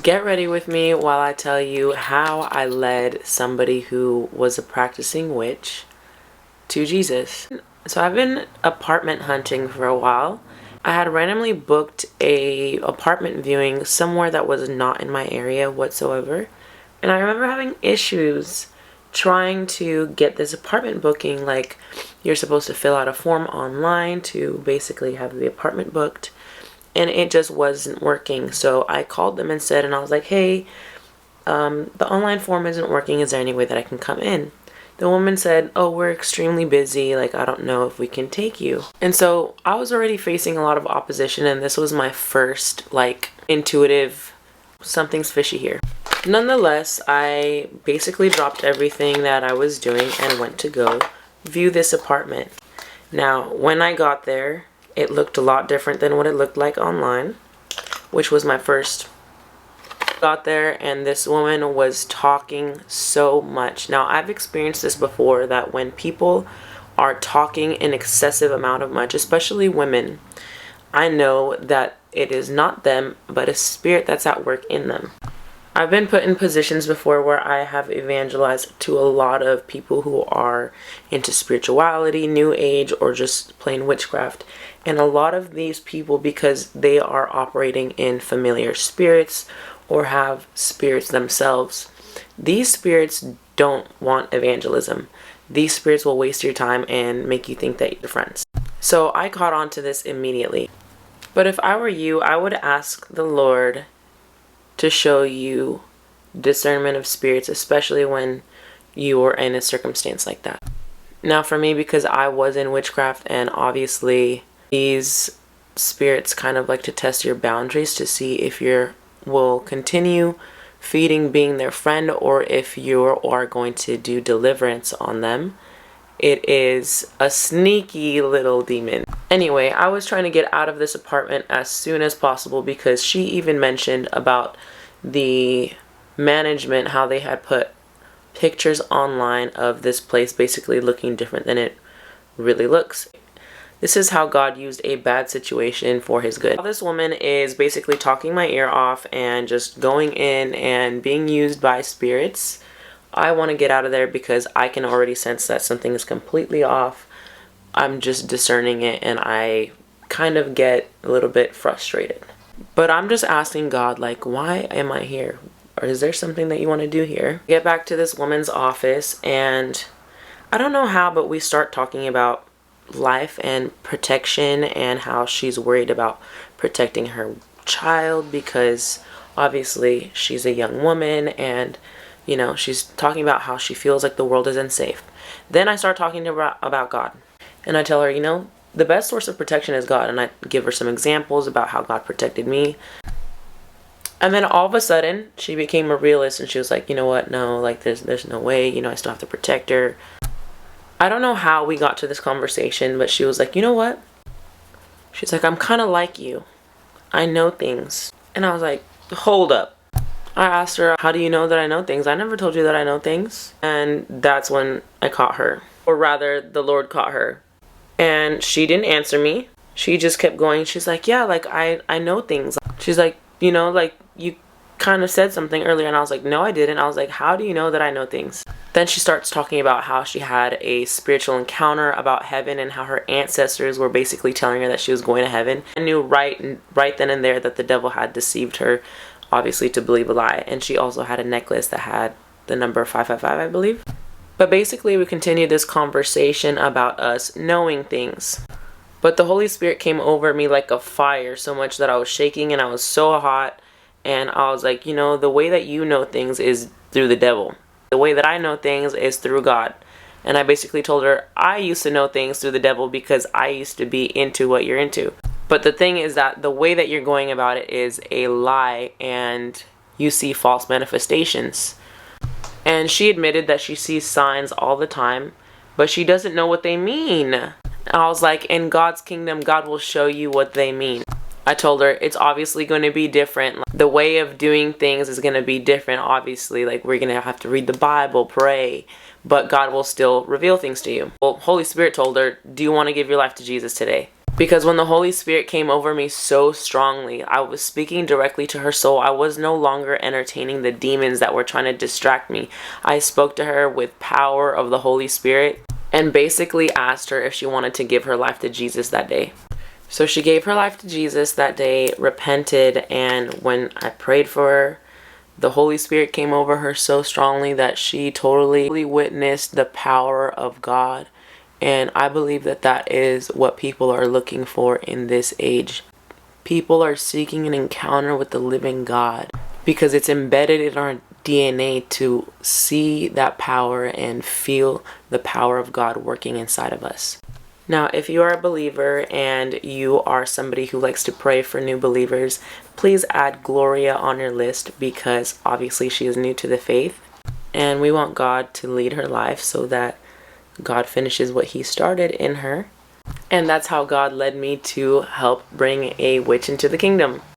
Get ready with me while I tell you how I led somebody who was a practicing witch to Jesus. So I've been apartment hunting for a while. I had randomly booked a apartment viewing somewhere that was not in my area whatsoever. And I remember having issues trying to get this apartment booking. Like, you're supposed to fill out a form online to basically have the apartment booked. And it just wasn't working. So I called them instead and I was like, hey, the online form isn't working. Is there any way that I can come in? The woman said, oh, we're extremely busy. Like, I don't know if we can take you. And so I was already facing a lot of opposition, and this was my first, intuitive, something's fishy here. Nonetheless, I basically dropped everything that I was doing and went to go view this apartment. Now, when I got there, it looked a lot different than what it looked like online, which was my first. Got there and this woman was talking so much. Now, I've experienced this before, that when people are talking an excessive amount of much, especially women, I know that it is not them, but a spirit that's at work in them. I've been put in positions before where I have evangelized to a lot of people who are into spirituality, new age, or just plain witchcraft. And a lot of these people, because they are operating in familiar spirits or have spirits themselves, these spirits don't want evangelism. These spirits will waste your time and make you think that you're friends. So I caught on to this immediately. But if I were you, I would ask the Lord to show you discernment of spirits, especially when you are in a circumstance like that. Now for me, because I was in witchcraft, and obviously these spirits kind of like to test your boundaries to see if you will continue feeding, being their friend, or if you are going to do deliverance on them. It is a sneaky little demon. Anyway, I was trying to get out of this apartment as soon as possible, because she even mentioned about the management, how they had put pictures online of this place basically looking different than it really looks. This is how God used a bad situation for his good. This woman is basically talking my ear off and just going in and being used by spirits. I want to get out of there because I can already sense that something is completely off. I'm just discerning it, and I kind of get a little bit frustrated. But I'm just asking God, why am I here? Or is there something that you want to do here? Get back to this woman's office, and I don't know how, but we start talking about life and protection, and how she's worried about protecting her child because obviously she's a young woman, and she's talking about how she feels like the world is unsafe. Then I start talking to her about God, and I tell her, the best source of protection is God, and I give her some examples about how God protected me. And then all of a sudden she became a realist, and she was like, you know what, no, there's no way, I still have to protect her. I don't know how we got to this conversation, but she was like, you know what? She's like, I'm kind of like you. I know things. And I was like, hold up. I asked her, how do you know that I know things? I never told you that I know things. And that's when I caught her. Or rather, the Lord caught her. And she didn't answer me. She just kept going. She's like, yeah, I know things. She's like, you kind of said something earlier. And I was like, no, I didn't. I was like, how do you know that I know things? Then she starts talking about how she had a spiritual encounter about heaven, and how her ancestors were basically telling her that she was going to heaven. I knew right then and there that the devil had deceived her, obviously, to believe a lie. And she also had a necklace that had the number 555, I believe. But basically, we continued this conversation about us knowing things. But the Holy Spirit came over me like a fire, so much that I was shaking and I was so hot. And I was like, the way that you know things is through the devil. The way that I know things is through God. And I basically told her, I used to know things through the devil because I used to be into what you're into. But the thing is that the way that you're going about it is a lie, and you see false manifestations. And she admitted that she sees signs all the time, but she doesn't know what they mean. I was like, in God's kingdom, God will show you what they mean. I told her it's obviously going to be different. The way of doing things is going to be different, obviously. We're going to have to read the Bible, pray, but God will still reveal things to you. Well, Holy Spirit told her, do you want to give your life to Jesus today? Because when the Holy Spirit came over me so strongly, I was speaking directly to her soul. I was no longer entertaining the demons that were trying to distract me. I spoke to her with power of the Holy Spirit and basically asked her if she wanted to give her life to Jesus that day. So she gave her life to Jesus that day, repented, and when I prayed for her, the Holy Spirit came over her so strongly that she totally witnessed the power of God. And I believe that that is what people are looking for in this age. People are seeking an encounter with the living God because it's embedded in our DNA to see that power and feel the power of God working inside of us. Now, if you are a believer and you are somebody who likes to pray for new believers, please add Gloria on your list because obviously she is new to the faith. And we want God to lead her life so that God finishes what he started in her. And that's how God led me to help bring a witch into the kingdom.